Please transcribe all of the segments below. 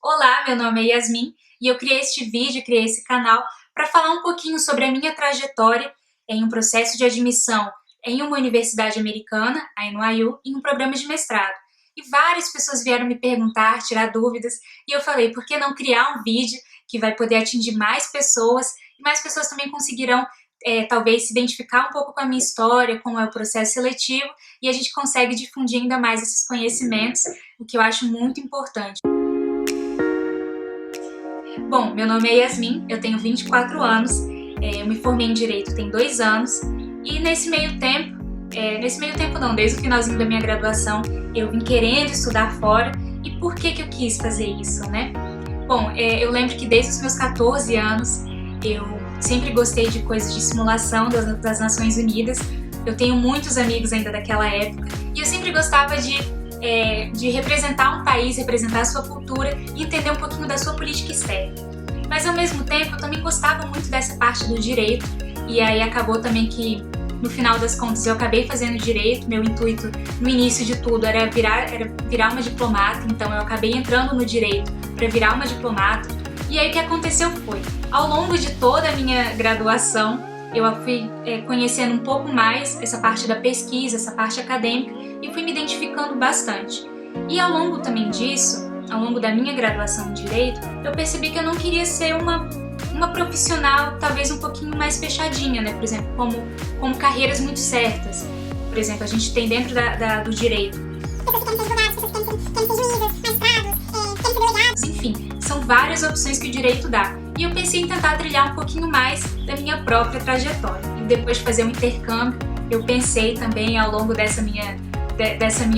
Olá, meu nome é Yasmin e eu criei este vídeo, criei esse canal para falar um pouquinho sobre a minha trajetória em um processo de admissão em uma universidade americana, a NYU, em um programa de mestrado. E várias pessoas vieram me perguntar, tirar dúvidas, e eu falei, por que não criar um vídeo que vai poder atingir mais pessoas, e mais pessoas também conseguirão talvez se identificar um pouco com a minha história, como é o processo seletivo, e a gente consegue difundir ainda mais esses conhecimentos, o que eu acho muito importante. Bom, meu nome é Yasmin, eu tenho 24 anos, eu me formei em Direito tem 2 anos, e nesse meio tempo não, desde o finalzinho da minha graduação, eu vim querendo estudar fora. E por que eu quis fazer isso, né? Bom, eu lembro que desde os meus 14 anos, eu sempre gostei de coisas de simulação das Nações Unidas. Eu tenho muitos amigos ainda daquela época, e eu sempre gostava de representar um país, representar a sua cultura e entender um pouquinho da sua política externa. Mas ao mesmo tempo eu também gostava muito dessa parte do direito, e aí acabou também que no final das contas eu acabei fazendo direito. Meu intuito no início de tudo era virar uma diplomata, então eu acabei entrando no direito para virar uma diplomata. E aí o que aconteceu foi, ao longo de toda a minha graduação, eu fui conhecendo um pouco mais essa parte da pesquisa, essa parte acadêmica, e fui me identificando bastante. E ao longo também disso, ao longo da minha graduação em Direito, eu percebi que eu não queria ser uma profissional talvez um pouquinho mais fechadinha, né? Por exemplo, como carreiras muito certas. Por exemplo, a gente tem dentro do Direito pessoas que querem ser advogados, pessoas que querem ser juízes, magistrados, querem ser delegados. Enfim, são várias opções que o Direito dá. E eu pensei em tentar trilhar um pouquinho mais da minha própria trajetória. E depois de fazer um intercâmbio, eu pensei também ao longo dessa minha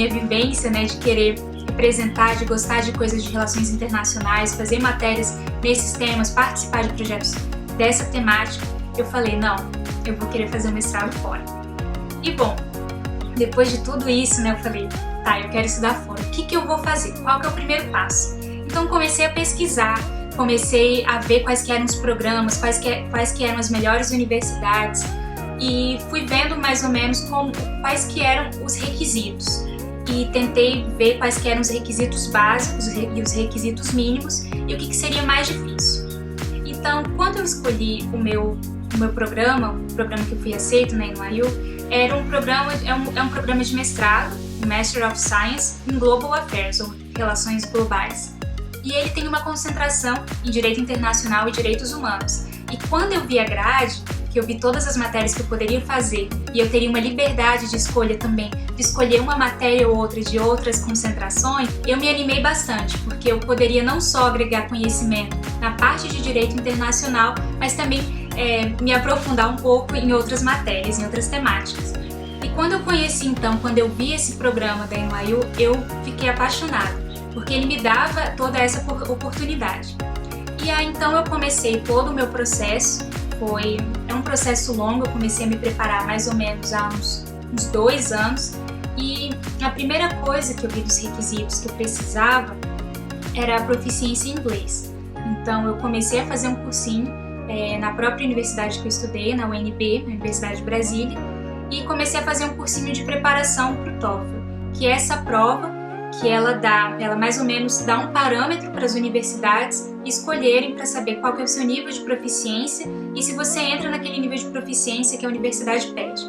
vivência, né, de querer representar, de gostar de coisas de relações internacionais, fazer matérias nesses temas, participar de projetos dessa temática, eu falei, não, eu vou querer fazer um mestrado fora. E bom, depois de tudo isso, né, eu falei, tá, eu quero estudar fora, o que eu vou fazer? Qual que é o primeiro passo? Então comecei a pesquisar, comecei a ver quais que eram os programas, quais que eram as melhores universidades, e fui vendo mais ou menos quais que eram os requisitos. E tentei ver quais que eram os requisitos básicos e os requisitos mínimos e o que seria mais difícil. Então, quando eu escolhi o meu programa, o programa que eu fui aceito na NYU, era um programa de mestrado, Master of Science in Global Affairs, ou Relações Globais. E ele tem uma concentração em Direito Internacional e Direitos Humanos. E quando eu vi a grade, que eu vi todas as matérias que eu poderia fazer, e eu teria uma liberdade de escolha também, de escolher uma matéria ou outra de outras concentrações, eu me animei bastante, porque eu poderia não só agregar conhecimento na parte de direito internacional, mas também me aprofundar um pouco em outras matérias, em outras temáticas. E quando eu vi esse programa da NYU, eu fiquei apaixonada, porque ele me dava toda essa oportunidade. E aí então eu comecei todo o meu processo. É um processo longo, eu comecei a me preparar mais ou menos há uns 2 anos, e a primeira coisa que eu vi dos requisitos que eu precisava era a proficiência em inglês. Então eu comecei a fazer um cursinho na própria universidade que eu estudei, na UNB, na Universidade de Brasília, e comecei a fazer um cursinho de preparação para o TOEFL, que é essa prova que ela mais ou menos dá um parâmetro para as universidades escolherem para saber qual que é o seu nível de proficiência e se você entra naquele nível de proficiência que a universidade pede.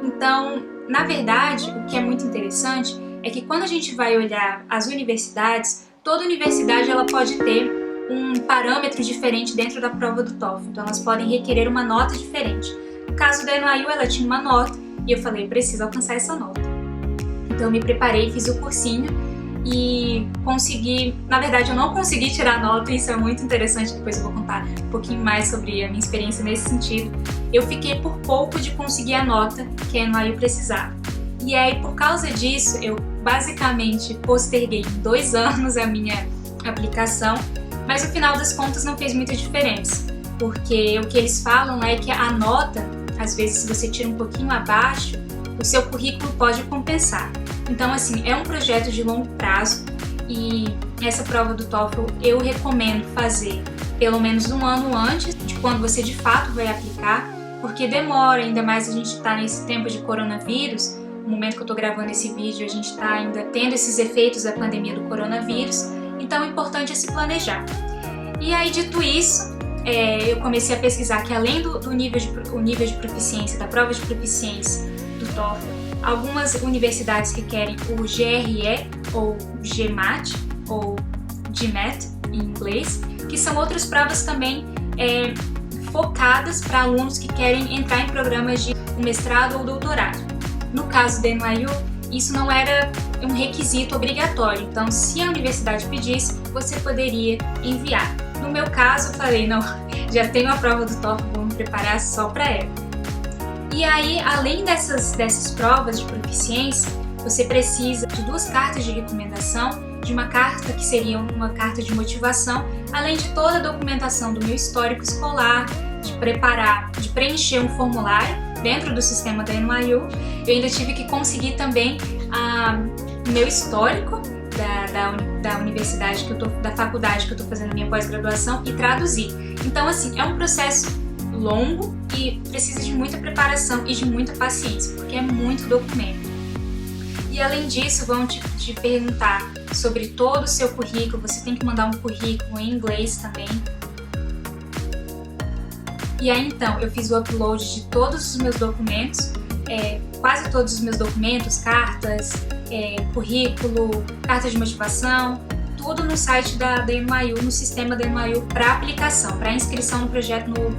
Então, na verdade, o que é muito interessante é que quando a gente vai olhar as universidades, toda universidade ela pode ter um parâmetro diferente dentro da prova do TOEFL, então elas podem requerer uma nota diferente. No caso da NYU, ela tinha uma nota e eu falei, preciso alcançar essa nota. Então eu me preparei, fiz o cursinho e consegui, na verdade eu não consegui tirar nota, isso é muito interessante, depois eu vou contar um pouquinho mais sobre a minha experiência nesse sentido. Eu fiquei por pouco de conseguir a nota que a NYU precisava. E aí por causa disso eu basicamente posterguei 2 anos a minha aplicação, mas no final das contas não fez muita diferença, porque o que eles falam é que a nota, às vezes se você tira um pouquinho abaixo, o seu currículo pode compensar. Então, assim, é um projeto de longo prazo e essa prova do TOEFL eu recomendo fazer pelo menos 1 ano antes de quando você de fato vai aplicar, porque demora, ainda mais a gente está nesse tempo de coronavírus. No momento que eu estou gravando esse vídeo, a gente está ainda tendo esses efeitos da pandemia do coronavírus Então, o importante é se planejar. E aí, dito isso, eu comecei a pesquisar que além do nível de proficiência, da prova de proficiência do TOEFL, algumas universidades requerem o GRE ou GMAT ou GMAT em inglês, que são outras provas também focadas para alunos que querem entrar em programas de mestrado ou doutorado. No caso da NYU, isso não era um requisito obrigatório, então se a universidade pedisse, você poderia enviar. No meu caso, eu falei, não, já tenho a prova do TOEFL, vou me preparar só para ela. E aí, além dessas provas de proficiência, você precisa de 2 cartas de recomendação, de uma carta que seria uma carta de motivação, além de toda a documentação do meu histórico escolar, de preencher um formulário dentro do sistema da NYU. Eu ainda tive que conseguir também o meu histórico da universidade da faculdade que eu estou fazendo a minha pós-graduação e traduzir. Então, assim, é um processo longo e precisa de muita preparação e de muita paciência, porque é muito documento. E além disso, vão te perguntar sobre todo o seu currículo, você tem que mandar um currículo em inglês também. E aí então, eu fiz o upload de todos os meus documentos, quase todos os meus documentos, cartas, currículo, carta de motivação, tudo no site da NYU, no sistema da NYU para aplicação, para inscrição no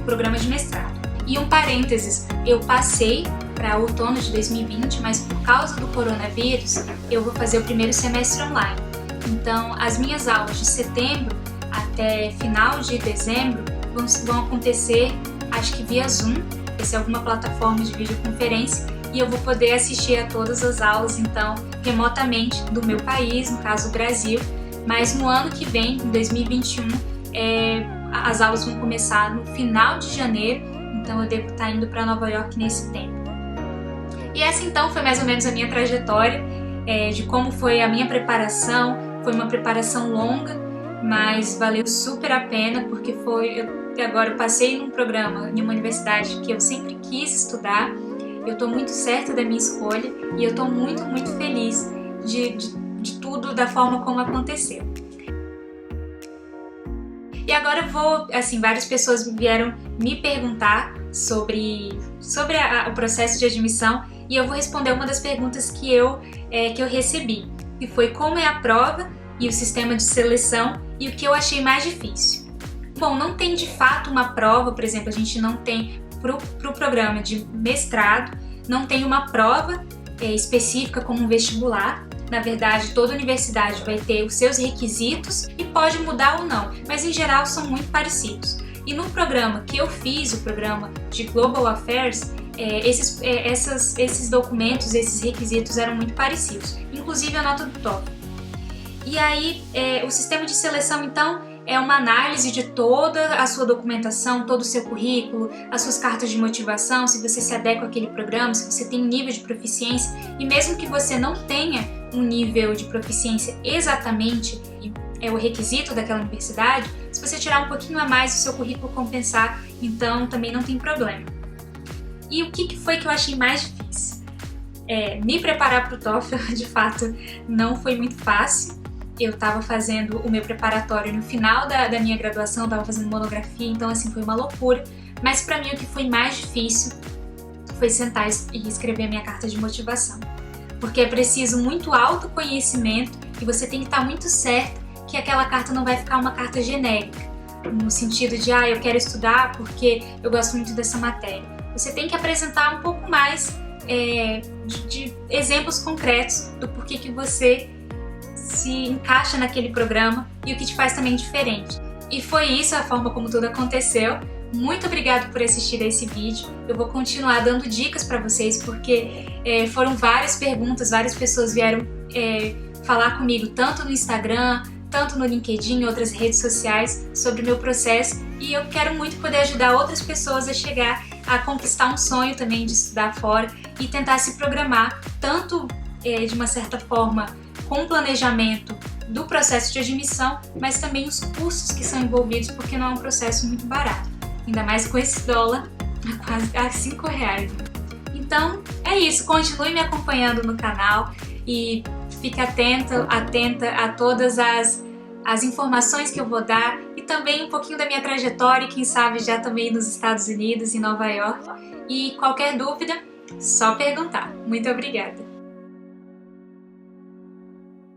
programa de mestrado. E um parênteses, eu passei para outono de 2020, mas por causa do coronavírus, eu vou fazer o primeiro semestre online. Então, as minhas aulas de setembro até final de dezembro vão acontecer, acho que via Zoom, vai ser alguma plataforma de videoconferência, e eu vou poder assistir a todas as aulas, então, remotamente do meu país, no caso o Brasil, mas no ano que vem, em 2021, as aulas vão começar no final de janeiro, então eu devo estar indo para Nova York nesse tempo. E essa então foi mais ou menos a minha trajetória, de como foi a minha preparação. Foi uma preparação longa, mas valeu super a pena, porque agora eu passei num programa, em uma universidade que eu sempre quis estudar. Eu estou muito certa da minha escolha e eu estou muito, muito feliz de tudo, da forma como aconteceu. E agora várias pessoas vieram me perguntar sobre o processo de admissão, e eu vou responder uma das perguntas que eu recebi, que foi como é a prova e o sistema de seleção e o que eu achei mais difícil. Bom, não tem de fato uma prova, por exemplo, a gente não tem para o programa de mestrado, não tem uma prova específica como um vestibular. Na verdade, toda universidade vai ter os seus requisitos e pode mudar ou não, mas em geral são muito parecidos. E no programa que eu fiz, o programa de Global Affairs, esses documentos, esses requisitos eram muito parecidos, inclusive a nota do TOEFL. E aí, o sistema de seleção, então, é uma análise de toda a sua documentação, todo o seu currículo, as suas cartas de motivação, se você se adequa àquele programa, se você tem um nível de proficiência, e mesmo que você não tenha um nível de proficiência exatamente, o requisito daquela universidade, se você tirar um pouquinho a mais do seu currículo compensar, então também não tem problema. E o que foi que eu achei mais difícil? Me preparar para o TOEFL, de fato, não foi muito fácil. Eu estava fazendo o meu preparatório no final da minha graduação, estava fazendo monografia, então assim, foi uma loucura. Mas para mim o que foi mais difícil foi sentar e escrever a minha carta de motivação. Porque é preciso muito autoconhecimento e você tem que estar muito certa que aquela carta não vai ficar uma carta genérica, no sentido de, eu quero estudar porque eu gosto muito dessa matéria. Você tem que apresentar um pouco mais de exemplos concretos do porquê que você se encaixa naquele programa e o que te faz também diferente. E foi isso a forma como tudo aconteceu. Muito obrigada por assistir a esse vídeo. Eu vou continuar dando dicas para vocês, porque foram várias perguntas, várias pessoas vieram falar comigo, tanto no Instagram, tanto no LinkedIn e outras redes sociais, sobre o meu processo, e eu quero muito poder ajudar outras pessoas a chegar a conquistar um sonho também de estudar fora e tentar se programar, tanto de uma certa forma com o planejamento do processo de admissão, mas também os custos que são envolvidos, porque não é um processo muito barato, ainda mais com esse dólar a quase R$5. Então é isso, continue me acompanhando no canal e fique atenta a todas as as informações que eu vou dar e também um pouquinho da minha trajetória, quem sabe já também nos Estados Unidos, em Nova York. E qualquer dúvida, só perguntar. Muito obrigada!